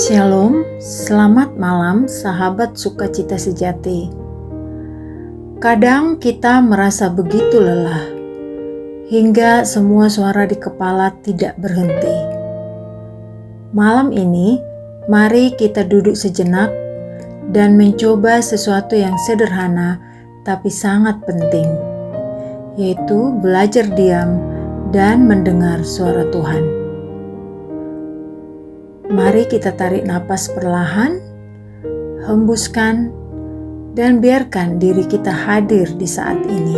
Shalom, selamat malam sahabat sukacita sejati. Kadang kita merasa begitu lelah, hingga semua suara di kepala tidak berhenti. Malam ini, mari kita duduk sejenak dan mencoba sesuatu yang sederhana tapi sangat penting, yaitu belajar diam dan mendengar suara Tuhan. Mari kita tarik napas perlahan, hembuskan, dan biarkan diri kita hadir di saat ini,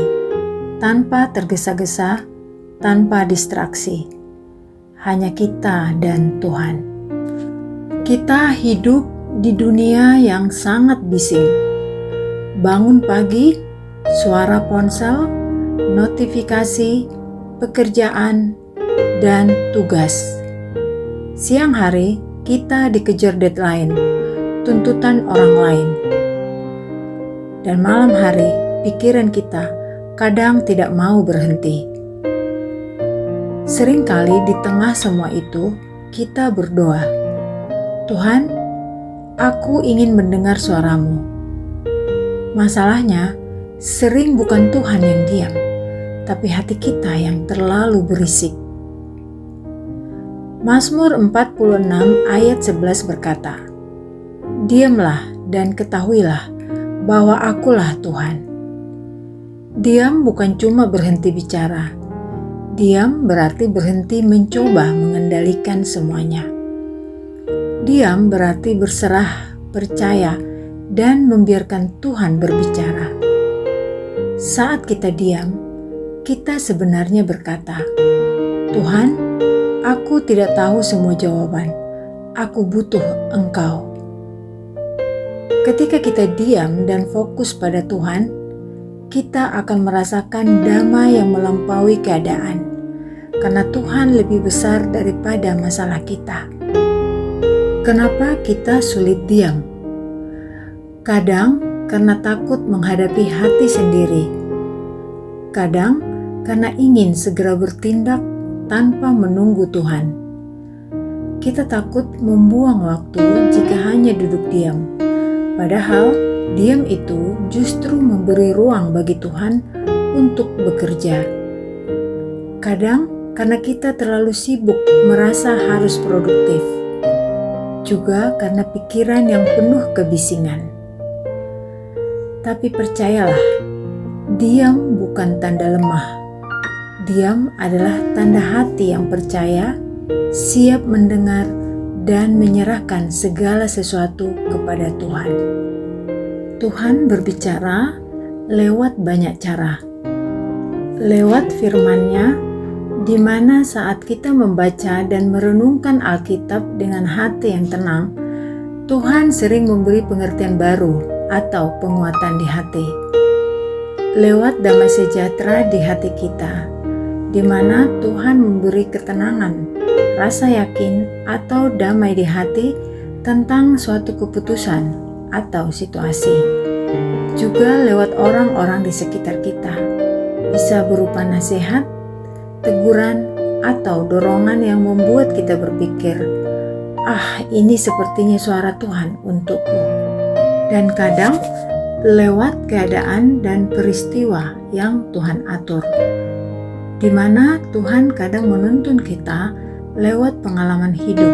tanpa tergesa-gesa, tanpa distraksi. Hanya kita dan Tuhan. Kita hidup di dunia yang sangat bising. Bangun pagi, suara ponsel, notifikasi, pekerjaan, dan tugas. Siang hari, kita dikejar deadline, tuntutan orang lain. Dan malam hari, pikiran kita kadang tidak mau berhenti. Seringkali di tengah semua itu, kita berdoa, "Tuhan, aku ingin mendengar suara-Mu." Masalahnya, sering bukan Tuhan yang diam, tapi hati kita yang terlalu berisik. Mazmur 46 ayat 11 berkata, "Diamlah dan ketahuilah bahwa akulah Tuhan." Diam bukan cuma berhenti bicara. Diam berarti berhenti mencoba mengendalikan semuanya. Diam berarti berserah, percaya, dan membiarkan Tuhan berbicara. Saat kita diam, kita sebenarnya berkata, "Tuhan, aku tidak tahu semua jawaban. Aku butuh Engkau." Ketika kita diam dan fokus pada Tuhan, kita akan merasakan damai yang melampaui keadaan, karena Tuhan lebih besar daripada masalah kita. Kenapa kita sulit diam? Kadang karena takut menghadapi hati sendiri. Kadang karena ingin segera bertindak tanpa menunggu Tuhan. Kita takut membuang waktu jika hanya duduk diam. Padahal diam itu justru memberi ruang bagi Tuhan untuk bekerja. Kadang karena kita terlalu sibuk merasa harus produktif. Juga karena pikiran yang penuh kebisingan. Tapi percayalah, diam bukan tanda lemah. Diam adalah tanda hati yang percaya, siap mendengar, dan menyerahkan segala sesuatu kepada Tuhan. Tuhan berbicara lewat banyak cara. Lewat firman-Nya, di mana saat kita membaca dan merenungkan Alkitab dengan hati yang tenang, Tuhan sering memberi pengertian baru atau penguatan di hati. Lewat damai sejahtera di hati kita, di mana Tuhan memberi ketenangan, rasa yakin, atau damai di hati tentang suatu keputusan atau situasi. Juga lewat orang-orang di sekitar kita, bisa berupa nasihat, teguran, atau dorongan yang membuat kita berpikir, "Ini sepertinya suara Tuhan untukku." Dan kadang lewat keadaan dan peristiwa yang Tuhan atur, di mana Tuhan kadang menuntun kita lewat pengalaman hidup.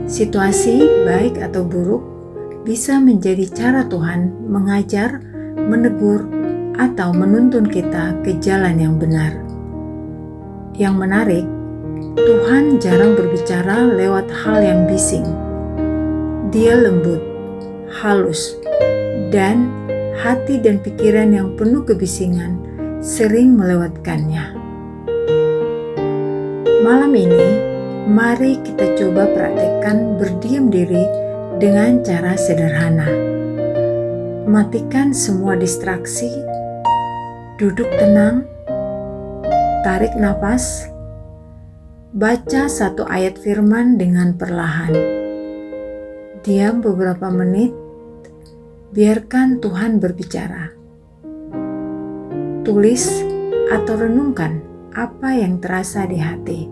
Situasi baik atau buruk bisa menjadi cara Tuhan mengajar, menegur, atau menuntun kita ke jalan yang benar. Yang menarik, Tuhan jarang berbicara lewat hal yang bising. Dia lembut, halus, dan hati dan pikiran yang penuh kebisingan sering melewatkannya. Malam ini, mari kita coba praktekkan berdiam diri dengan cara sederhana. Matikan semua distraksi, duduk tenang, tarik napas, baca satu ayat firman dengan perlahan. Diam beberapa menit, biarkan Tuhan berbicara. Tulis atau renungkan apa yang terasa di hati.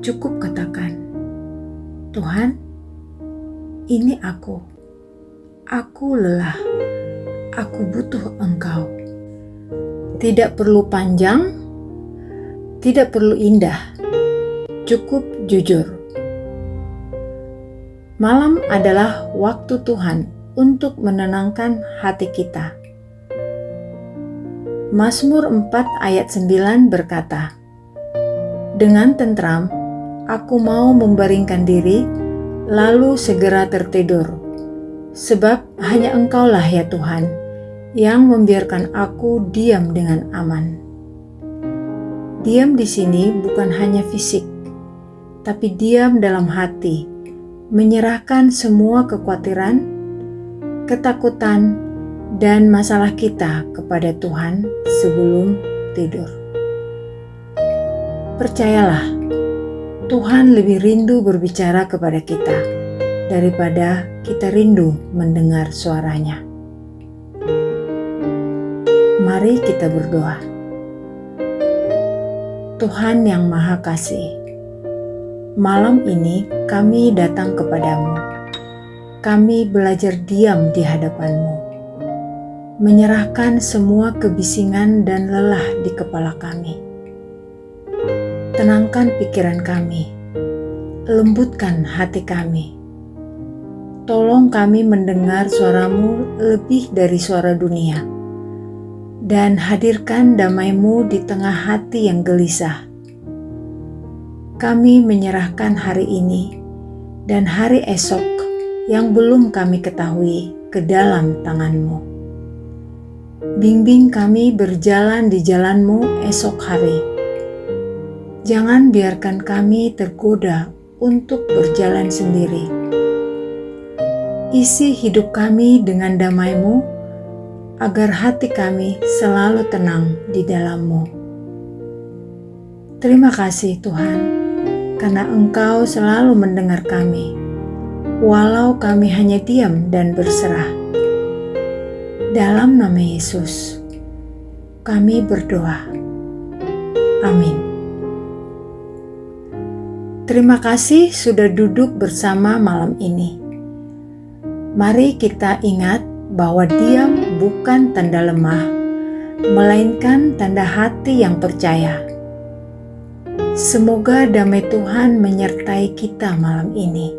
Cukup katakan, Tuhan, ini aku lelah, aku butuh Engkau. Tidak perlu panjang, tidak perlu indah, cukup jujur. Malam adalah waktu Tuhan untuk menenangkan hati kita. Mazmur 4 ayat 9 berkata, "Dengan tentram, aku mau membaringkan diri, lalu segera tertidur. Sebab hanya Engkaulah ya Tuhan, yang membiarkan aku diam dengan aman." Diam di sini bukan hanya fisik, tapi diam dalam hati, menyerahkan semua kekhawatiran, ketakutan, dan masalah kita kepada Tuhan sebelum tidur. Percayalah, Tuhan lebih rindu berbicara kepada kita daripada kita rindu mendengar suaranya. Mari kita berdoa. Tuhan yang Maha Kasih, malam ini kami datang kepadamu. Kami belajar diam di hadapan-Mu, menyerahkan semua kebisingan dan lelah di kepala kami. Tenangkan pikiran kami, lembutkan hati kami. Tolong kami mendengar suara-Mu lebih dari suara dunia, dan hadirkan damai-Mu di tengah hati yang gelisah. Kami menyerahkan hari ini dan hari esok yang belum kami ketahui ke dalam tangan-Mu. Bimbing kami berjalan di jalan-Mu esok hari. Jangan biarkan kami tergoda untuk berjalan sendiri. Isi hidup kami dengan damai-Mu, agar hati kami selalu tenang di dalam-Mu. Terima kasih Tuhan, karena Engkau selalu mendengar kami, walau kami hanya diam dan berserah. Dalam nama Yesus, kami berdoa. Amin. Terima kasih sudah duduk bersama malam ini. Mari kita ingat bahwa diam bukan tanda lemah, melainkan tanda hati yang percaya. Semoga damai Tuhan menyertai kita malam ini,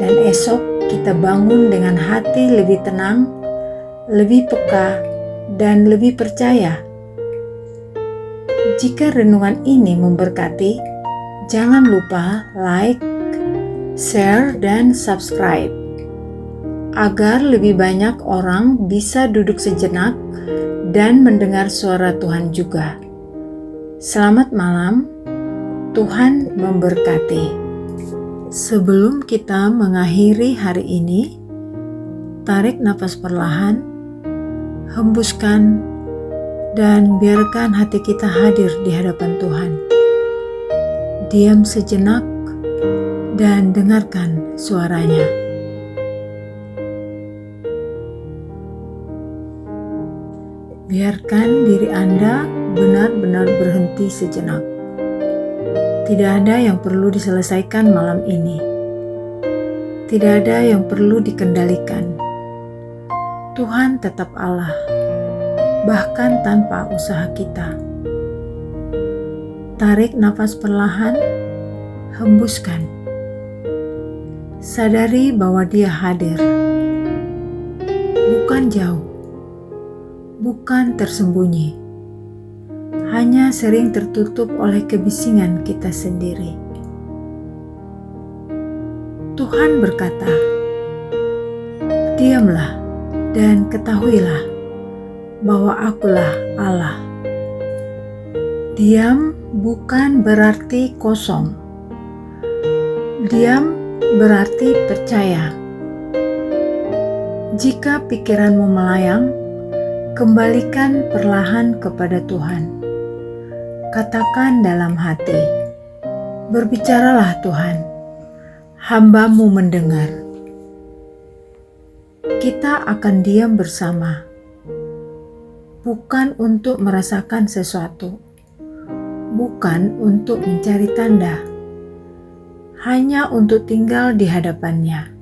dan esok kita bangun dengan hati lebih tenang, lebih peka, dan lebih percaya. Jika renungan ini memberkati, jangan lupa like, share, dan subscribe, agar lebih banyak orang bisa duduk sejenak dan mendengar suara Tuhan juga. Selamat malam, Tuhan memberkati. Sebelum kita mengakhiri hari ini, tarik nafas perlahan, hembuskan, dan biarkan hati kita hadir di hadapan Tuhan. Diam sejenak dan dengarkan suaranya. Biarkan diri Anda benar-benar berhenti sejenak. Tidak ada yang perlu diselesaikan malam ini. Tidak ada yang perlu dikendalikan. Tuhan tetap Allah, bahkan tanpa usaha kita. Tarik nafas perlahan, hembuskan. Sadari bahwa Dia hadir. Bukan jauh, bukan tersembunyi, hanya sering tertutup oleh kebisingan kita sendiri. Tuhan berkata, "Diamlah dan ketahuilah bahwa Akulah Allah." Diam bukan berarti kosong. Diam berarti percaya. Jika pikiranmu melayang, kembalikan perlahan kepada Tuhan. Katakan dalam hati, "Berbicaralah Tuhan, hamba-Mu mendengar." Kita akan diam bersama, bukan untuk merasakan sesuatu, bukan untuk mencari tanda, hanya untuk tinggal di hadapannya.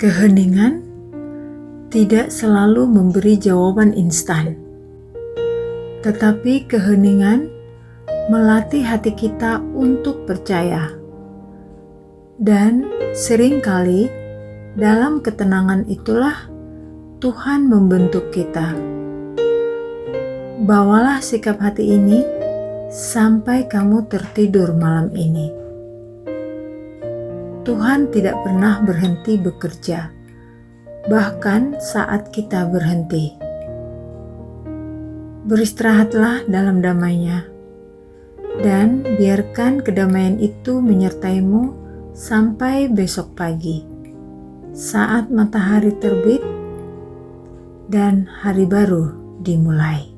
Keheningan tidak selalu memberi jawaban instan, tetapi keheningan melatih hati kita untuk percaya. Dan seringkali dalam ketenangan itulah Tuhan membentuk kita. Bawalah sikap hati ini sampai kamu tertidur malam ini. Tuhan tidak pernah berhenti bekerja, bahkan saat kita berhenti. Beristirahatlah dalam damai-Nya, dan biarkan kedamaian itu menyertaimu sampai besok pagi, saat matahari terbit dan hari baru dimulai.